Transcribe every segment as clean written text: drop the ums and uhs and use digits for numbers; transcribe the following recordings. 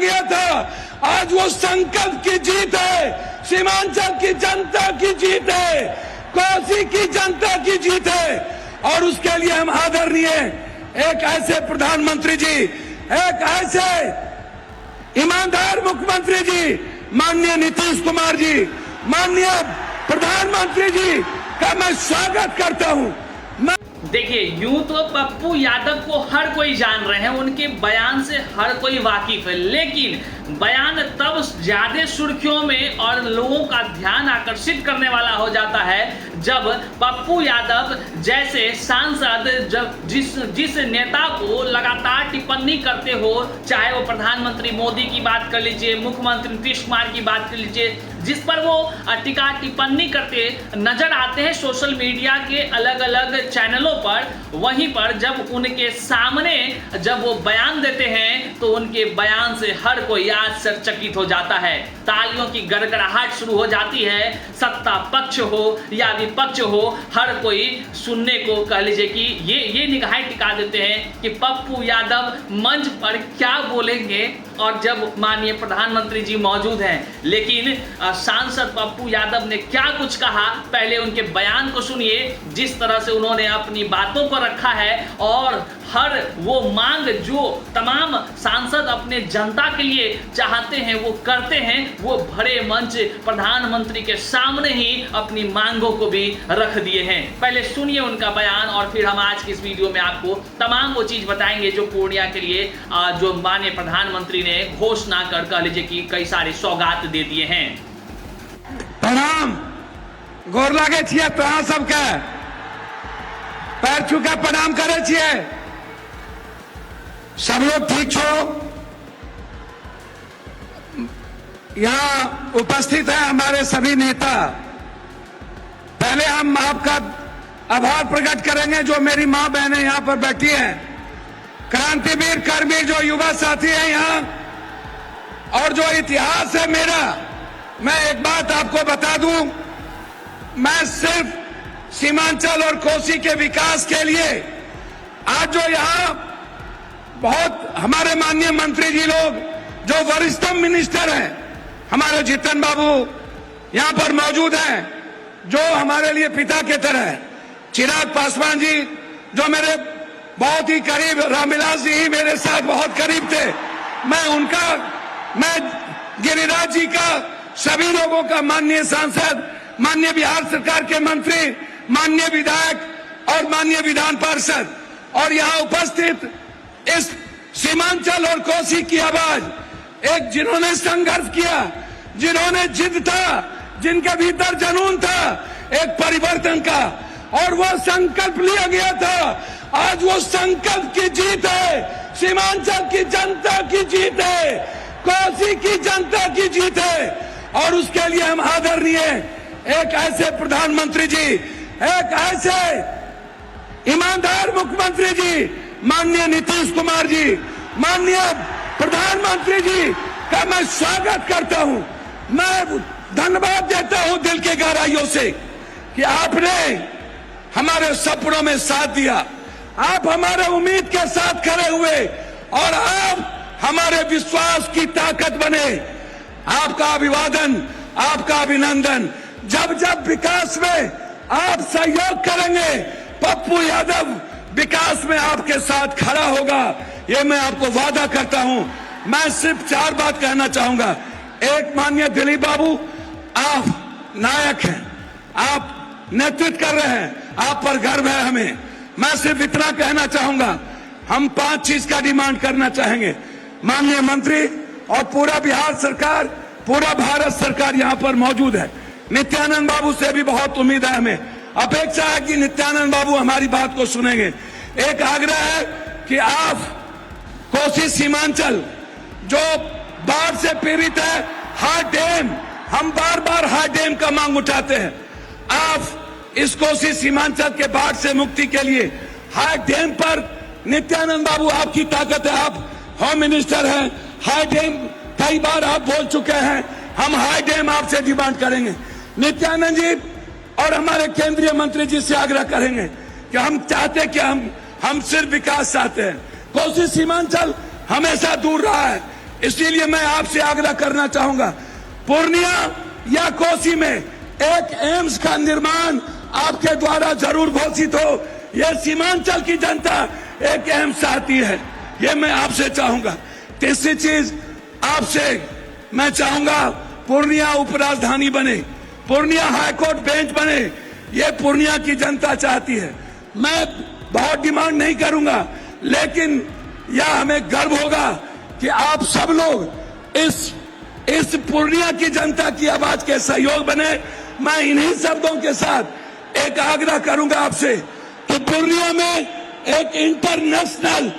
गया था, आज वो संकल्प की जीत है, सीमांचल की जनता की जीत है, कोसी की जनता की जीत है। और उसके लिए हम आदरणीय एक ऐसे प्रधानमंत्री जी, एक ऐसे ईमानदार मुख्यमंत्री जी, माननीय नीतीश कुमार जी, माननीय प्रधानमंत्री जी का मैं स्वागत करता हूं। देखिए, यूं तो पप्पू यादव को हर कोई जान रहे हैं, उनके बयान से हर कोई वाकिफ है, लेकिन बयान तब ज्यादा सुर्खियों में और लोगों का ध्यान आकर्षित करने वाला हो जाता है जब पप्पू यादव जैसे सांसद जब जिस नेता को लगातार टिप्पणी करते हो, चाहे वो प्रधानमंत्री मोदी की बात कर लीजिए, मुख्यमंत्री नीतीश कुमार की बात कर लीजिए, जिस पर वो टीका टिप्पणी करते नजर आते हैं सोशल मीडिया के अलग अलग चैनलों पर, वहीं पर जब उनके सामने जब वो बयान देते हैं तो उनके बयान से हर कोई आश्चर्यचकित हो जाता है, तालियों की गड़गड़ाहट शुरू हो जाती है। सत्ता पक्ष हो या विपक्ष हो, हर कोई सुनने को कह लीजिए कि ये निगाहें टिका देते हैं कि पप्पू यादव मंच पर क्या बोलेंगे, और जब माननीय प्रधानमंत्री जी मौजूद हैं। लेकिन सांसद पप्पू यादव ने क्या कुछ कहा, पहले उनके बयान को सुनिए, जिस तरह से उन्होंने अपनी बातों को रखा है और हर वो मांग जो तमाम सांसद अपने जनता के लिए चाहते हैं वो करते हैं, वो बड़े मंच प्रधानमंत्री के सामने ही अपनी मांगों को भी रख दिए हैं। पहले सुनिए उनका बयान और फिर हम आज की इस वीडियो में आपको तमाम वो चीज बताएंगे जो पूर्णिया के लिए जो माननीय प्रधानमंत्री ने घोषणा कर कह लीजिए कि कई सारे सौगात दे दिए हैं। प्रणाम, गोर लागे छिए तोरा सबके, पैर छू के प्रणाम करे छिए। सब लोग ठीक छो? यहाँ उपस्थित है हमारे सभी नेता। पहले हम आपका आभार प्रकट करेंगे जो मेरी मां बहनें यहाँ पर बैठी हैं, क्रांतिवीर कर्मी जो युवा साथी हैं यहाँ, और जो इतिहास है मेरा। मैं एक बात आपको बता दूं, मैं सिर्फ सीमांचल और कोसी के विकास के लिए आज जो यहाँ बहुत हमारे माननीय मंत्री जी लोग जो वरिष्ठ मिनिस्टर हैं, हमारे जीतन बाबू यहाँ पर मौजूद हैं जो हमारे लिए पिता के तरह है, चिराग पासवान जी जो मेरे बहुत ही करीब, रामविलास जी ही मेरे साथ बहुत करीब थे, मैं गिरिराज जी का, सभी लोगों का, माननीय सांसद, माननीय बिहार सरकार के मंत्री, माननीय विधायक और माननीय विधान पार्षद, और यहाँ उपस्थित इस सीमांचल और कोसी की आवाज, एक जिन्होंने संघर्ष किया, जिन्होंने जिद था, जिनके भीतर जुनून था एक परिवर्तन का, और वो संकल्प लिया गया था, आज वो संकल्प की जीत है, सीमांचल की जनता की जीत है, कोसी की जनता की जीत है। और उसके लिए हम आदरणीय एक ऐसे प्रधानमंत्री जी, एक ऐसे ईमानदार मुख्यमंत्री जी, माननीय नीतीश कुमार जी, माननीय प्रधानमंत्री जी का मैं स्वागत करता हूं। मैं धन्यवाद देता हूं दिल के गहराइयों से कि आपने हमारे सपनों में साथ दिया, आप हमारे उम्मीद के साथ खड़े हुए और आप हमारे विश्वास की ताकत बने। आपका अभिवादन, आपका अभिनंदन। जब जब विकास में आप सहयोग करेंगे, पप्पू यादव विकास में आपके साथ खड़ा होगा, ये मैं आपको वादा करता हूं। मैं सिर्फ 4 बात कहना चाहूंगा। एक, माननीय दिलीप बाबू, आप नायक हैं, आप नेतृत्व कर रहे हैं, आप पर गर्व है हमें। मैं सिर्फ इतना कहना चाहूंगा, हम 5 चीज का डिमांड करना चाहेंगे। माननीय मंत्री और पूरा बिहार सरकार, पूरा भारत सरकार यहाँ पर मौजूद है। नित्यानंद बाबू से भी बहुत उम्मीद है, हमें अपेक्षा है कि नित्यानंद बाबू हमारी बात को सुनेंगे। एक आग्रह है कि आप कोसी सीमांचल जो बाढ़ से पीड़ित है, हार्ड डैम, हम बार बार हार्ड डैम का मांग उठाते हैं। आप इस कोसी सीमांचल के बाढ़ से मुक्ति के लिए हार्ड डैम पर, नित्यानंद बाबू आपकी ताकत है, आप होम मिनिस्टर हैं, हार्ड डैम कई बार आप बोल चुके हैं, हम हार्ड डैम आपसे डिमांड करेंगे। नित्यानंद जी और हमारे केंद्रीय मंत्री जी से आग्रह करेंगे कि हम चाहते कि हम सिर्फ विकास चाहते हैं। कोसी सीमांचल हमेशा दूर रहा है, इसीलिए मैं आपसे आग्रह करना चाहूंगा, पूर्णिया या कोसी में एक एम्स का निर्माण आपके द्वारा जरूर घोषित हो। यह सीमांचल की जनता एक एम्स चाहती है, ये मैं आपसे चाहूंगा। तीसरी चीज आपसे मैं चाहूंगा, पूर्णिया उपराजधानी बने, पूर्णिया हाईकोर्ट बेंच बने, ये पूर्णिया की जनता चाहती है। मैं बहुत डिमांड नहीं करूंगा, लेकिन यह हमें गर्व होगा कि आप सब लोग इस पूर्णिया की जनता की आवाज के सहयोग बने। मैं इन्हीं शब्दों के साथ एक आग्रह करूंगा आपसे कि पूर्णिया में एक इंटरनेशनल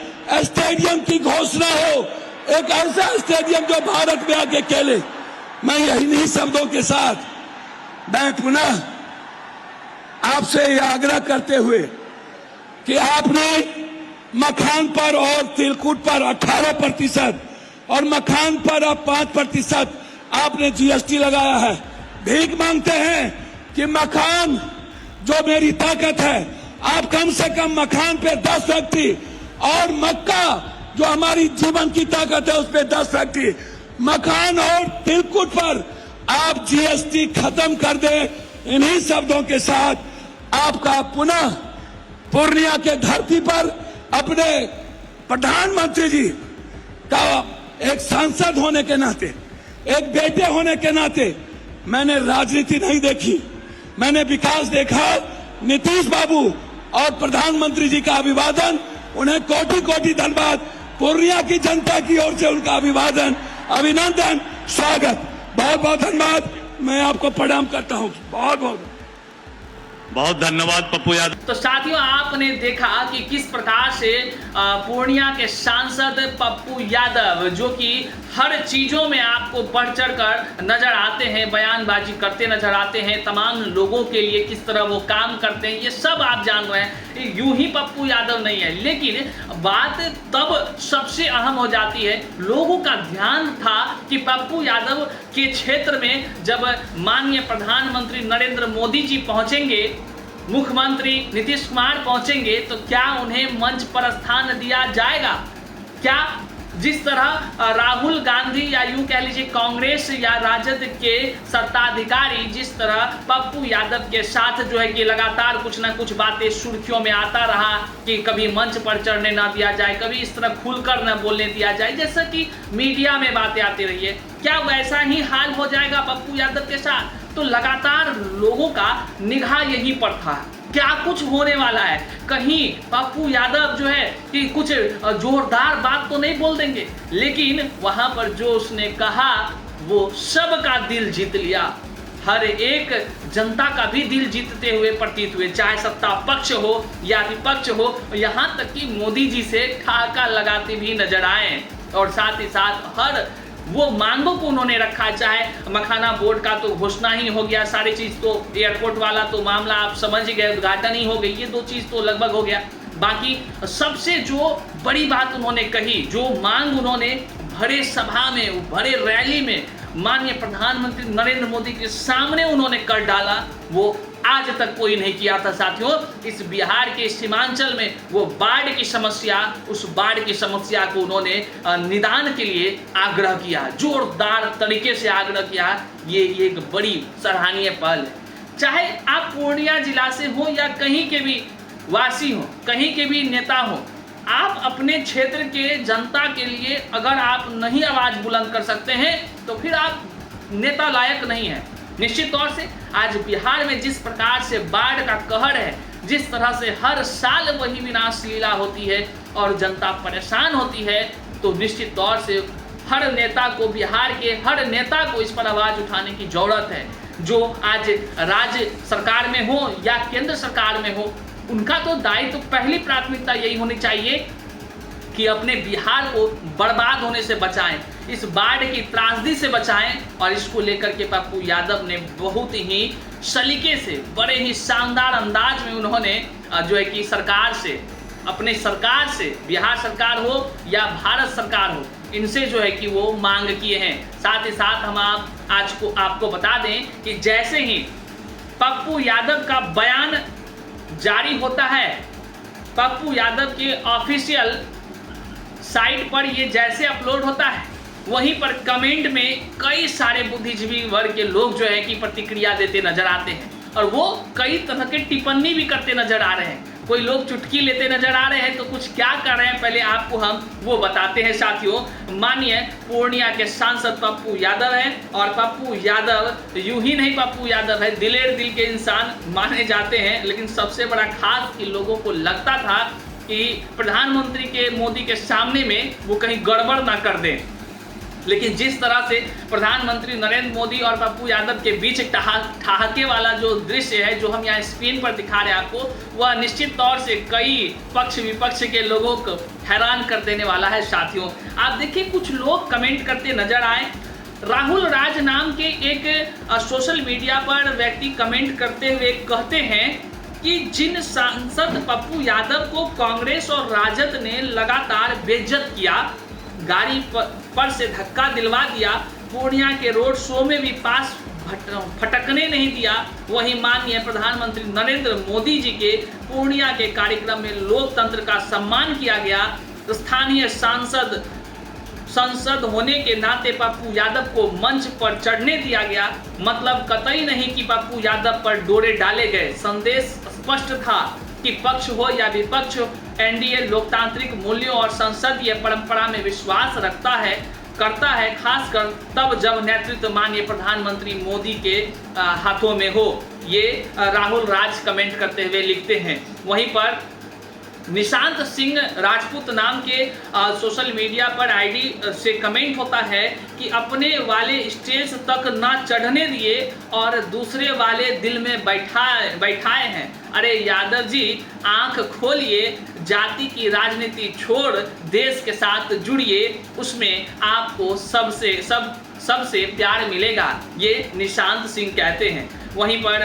स्टेडियम की घोषणा हो, एक ऐसा स्टेडियम जो भारत में आके खेले। मैं इन्हीं शब्दों के साथ मैं पुनः आपसे यह आग्रह करते हुए कि आपने मखान पर और तिलकुट पर 18% और मखान पर अब 5% आपने जीएसटी लगाया है। भीख मांगते हैं कि मखान जो मेरी ताकत है, आप कम से कम मखान पे 10 फैक्ट्री और मक्का जो हमारी जीवन की ताकत है उस पे 10 फैक्ट्री, मखान और तिलकुट पर आप जीएसटी खत्म कर दें। इन्हीं शब्दों के साथ आपका पुनः पूर्णिया के धरती पर अपने प्रधानमंत्री जी का एक सांसद होने के नाते, एक बेटे होने के नाते, मैंने राजनीति नहीं देखी, मैंने विकास देखा। नीतीश बाबू और प्रधानमंत्री जी का अभिवादन, उन्हें कोटि कोटि धन्यवाद। पूर्णिया की जनता की ओर से उनका अभिवादन, अभिनंदन, स्वागत, बहुत बहुत धन्यवाद। मैं आपको प्रणाम करता हूँ, बहुत बहुत बहुत धन्यवाद पप्पू यादव। तो साथियों, आपने देखा कि किस प्रकार से पूर्णिया के सांसद पप्पू यादव, जो कि हर चीजों में आपको बढ़ चढ़ कर नजर आते हैं, बयानबाजी करते नजर आते हैं, तमाम लोगों के लिए किस तरह वो काम करते हैं, ये सब आप जान रहे हैं। यूं ही पप्पू यादव नहीं है, लेकिन बात तब सबसे अहम हो जाती है। लोगों का ध्यान था कि पप्पू यादव के क्षेत्र में जब माननीय प्रधानमंत्री नरेंद्र मोदी जी पहुंचेंगे, मुख्यमंत्री नीतीश कुमार पहुंचेंगे, तो क्या उन्हें मंच पर स्थान दिया जाएगा? क्या जिस तरह राहुल गांधी या यूं कह लीजिए कांग्रेस या राजद के सत्ताधिकारी जिस तरह पप्पू यादव के साथ जो है कि लगातार कुछ ना कुछ बातें सुर्खियों में आता रहा कि कभी मंच पर चढ़ने ना दिया जाए, कभी इस तरह खुलकर न बोलने दिया जाए, जैसा कि मीडिया में बातें आती रही है, क्या वैसा ही हाल हो जाएगा पप्पू यादव के साथ? तो लगातार लोगों का निगाह यहीं पर था, क्या कुछ होने वाला है, कहीं पप्पू यादव जो है कि कुछ जोरदार बात तो नहीं बोल देंगे। लेकिन वहां पर जो उसने कहा वो सबका दिल जीत लिया, हर एक जनता का भी दिल जीतते हुए प्रतीत हुए, चाहे सत्ता पक्ष हो या विपक्ष हो, यहाँ तक कि मोदी जी से ठहाका लगाते भी नजर आए। और साथ ही साथ हर वो मांगों को उन्होंने रखा, चाहे मखाना बोर्ड का तो घोषणा ही हो गया, सारी चीज तो एयरपोर्ट वाला तो मामला आप समझ ही गए, उद्घाटन ही हो गई, ये 2 चीज तो लगभग हो गया। बाकी सबसे जो बड़ी बात उन्होंने कही, जो मांग उन्होंने भरे सभा में, भरे रैली में माननीय प्रधानमंत्री नरेंद्र मोदी के सामने उन्होंने कर डाला, वो आज तक कोई नहीं किया था। साथियों, इस बिहार के सीमांचल में वो बाढ़ की समस्या, उस बाढ़ की समस्या को उन्होंने निदान के लिए आग्रह किया, जोरदार तरीके से आग्रह किया। ये एक बड़ी सराहनीय पहल है। चाहे आप पूर्णिया जिला से हो या कहीं के भी वासी हो, कहीं के भी नेता हो, आप अपने क्षेत्र के जनता के लिए अगर आप नहीं आवाज बुलंद कर सकते हैं तो फिर आप नेता लायक नहीं है। निश्चित तौर से आज बिहार में जिस प्रकार से बाढ़ का कहर है, जिस तरह से हर साल वही विनाश लीला होती है और जनता परेशान होती है, तो निश्चित तौर से हर नेता को, बिहार के हर नेता को इस पर आवाज उठाने की जरूरत है। जो आज राज्य सरकार में हो या केंद्र सरकार में हो, उनका तो दायित्व, पहली प्राथमिकता यही होनी चाहिए कि अपने बिहार को बर्बाद होने से बचाएं, इस बाढ़ की त्रासदी से बचाएं। और इसको लेकर के पप्पू यादव ने बहुत ही सलीके से, बड़े ही शानदार अंदाज में उन्होंने जो है कि सरकार से, अपने सरकार से, बिहार सरकार हो या भारत सरकार हो, इनसे जो है कि वो मांग किए हैं। साथ ही साथ हम आज को आपको बता दें कि जैसे ही पप्पू यादव का बयान जारी होता है, पप्पू यादव के ऑफिशियल साइट पर ये जैसे अपलोड होता है, वहीं पर कमेंट में कई सारे बुद्धिजीवी वर्ग के लोग जो है कि प्रतिक्रिया देते नजर आते हैं और वो कई तरह के टिप्पणी भी करते नजर आ रहे हैं। कोई लोग चुटकी लेते नजर आ रहे हैं तो कुछ क्या कर रहे हैं पहले आपको हम वो बताते हैं साथियों। माननीय पूर्णिया के सांसद पप्पू यादव हैं और पप्पू यादव यूं ही नहीं पप्पू यादव है, दिलेर दिल के इंसान माने जाते हैं। लेकिन सबसे बड़ा खास कि लोगों को लगता था कि प्रधानमंत्री के मोदी के सामने में वो कहीं गड़बड़ ना कर दें, लेकिन जिस तरह से प्रधानमंत्री नरेंद्र मोदी और पप्पू यादव के बीच ठहाके वाला जो दृश्य है जो हम यहाँ स्क्रीन पर दिखा रहे हैं आपको, वह निश्चित तौर से कई पक्ष विपक्ष के लोगों को हैरान कर देने वाला है साथियों। आप देखिए कुछ लोग कमेंट करते नजर आए। राहुल राज नाम के एक सोशल मीडिया पर व्यक्ति कमेंट करते हुए कहते हैं कि जिन सांसद पप्पू यादव को कांग्रेस और राजद ने लगातार बेइज्जत किया, गाड़ी पर से धक्का दिलवा दिया, पूर्णिया के रोड शो में भी पास फटकने नहीं दिया, वहीं माननीय प्रधानमंत्री नरेंद्र मोदी जी के पूर्णिया के कार्यक्रम में लोकतंत्र का सम्मान किया गया, स्थानीय संसद होने के नाते पप्पू यादव को मंच पर चढ़ने दिया गया। मतलब कतई नहीं कि पप्पू यादव पर डोरे डाले गए। संदेश स्पष्ट था कि पक्ष हो या विपक्ष, एनडीए लोकतांत्रिक मूल्यों और संसदीय परंपरा में विश्वास करता है, खासकर तब जब नेतृत्व माननीय प्रधानमंत्री मोदी के हाथों में हो। ये राहुल राज कमेंट करते हुए लिखते हैं। वहीं पर निशांत सिंह राजपूत नाम के सोशल मीडिया पर आईडी से कमेंट होता है कि अपने वाले स्टेज तक ना चढ़ने दिए और दूसरे वाले दिल में बैठाए हैं। अरे यादव जी आंख खोलिए, जाति की राजनीति छोड़ देश के साथ जुड़िए, उसमें आपको सबसे प्यार मिलेगा, ये निशांत सिंह कहते हैं। वहीं पर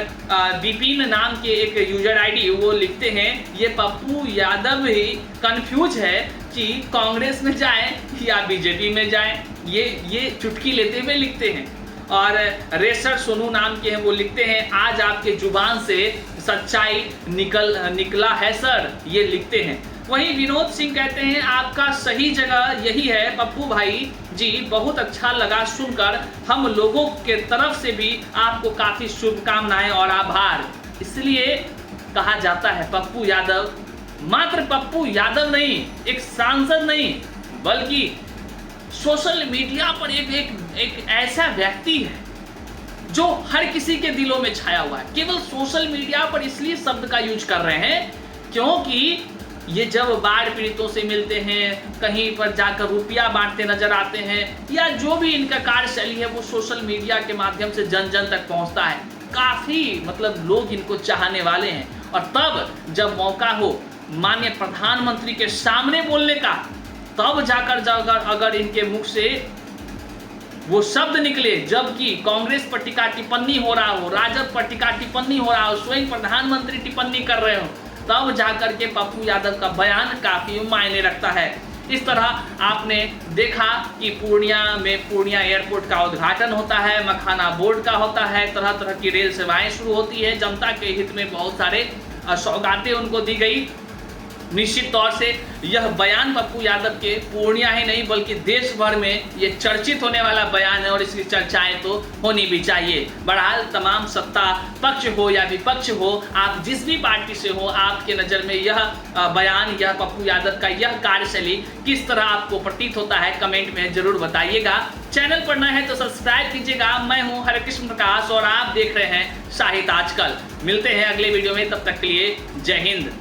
विपिन नाम के एक यूजर आईडी वो लिखते हैं ये पप्पू यादव ही कंफ्यूज है कि कांग्रेस में जाए या बीजेपी में जाए, ये चुटकी लेते हुए लिखते हैं। और रेसर सोनू नाम के हैं वो लिखते हैं आज आपके जुबान से सच्चाई निकला है सर, ये लिखते हैं। वहीं विनोद सिंह कहते हैं आपका सही जगह यही है पप्पू भाई जी, बहुत अच्छा लगा सुनकर, हम लोगों के तरफ से भी आपको काफ़ी शुभकामनाएं और आभार। इसलिए कहा जाता है पप्पू यादव मात्र पप्पू यादव नहीं, एक सांसद नहीं, बल्कि सोशल मीडिया पर एक ऐसा व्यक्ति है जो हर किसी के दिलों में छाया हुआ है। केवल सोशल मीडिया पर इसलिए शब्द का यूज कर रहे हैं क्योंकि ये जब बाढ़ पीड़ितों से मिलते हैं, कहीं पर जाकर रुपया बांटते नजर आते हैं, या जो भी इनका कार्यशैली है वो सोशल मीडिया के माध्यम से जन जन तक पहुंचता है। काफी मतलब लोग इनको चाहने वाले हैं। और तब जब मौका हो माननीय प्रधानमंत्री के सामने बोलने का, तब जाकर अगर इनके मुख से वो शब्द निकले, जबकि कांग्रेस पर टीका टिप्पणी हो रहा हो, राजद पर टीका टिप्पणी हो रहा हो, स्वयं प्रधानमंत्री टिप्पणी कर रहे हो, तब जाकर के पप्पू यादव का बयान काफी मायने रखता है। इस तरह आपने देखा कि पूर्णिया एयरपोर्ट का उद्घाटन होता है, मखाना बोर्ड का होता है, तरह तरह की रेल सेवाएं शुरू होती है, जनता के हित में बहुत सारे सौगातें उनको दी गई। निश्चित तौर से यह बयान पप्पू यादव के पूर्णिया ही नहीं बल्कि देश भर में ये चर्चित होने वाला बयान है और इसकी चर्चाएं तो होनी भी चाहिए। बहरहाल तमाम सत्ता पक्ष हो या विपक्ष हो, आप जिस भी पार्टी से हो, आपके नज़र में यह बयान, यह पप्पू यादव का यह कार्यशैली किस तरह आपको प्रतीत होता है, कमेंट में जरूर बताइएगा। चैनल पर नए हैं तो सब्सक्राइब कीजिएगा। मैं हूँ हरिकृष्ण प्रकाश और आप देख रहे हैं साहित्य आजकल। मिलते हैं अगले वीडियो में, तब तक के लिए जय हिंद।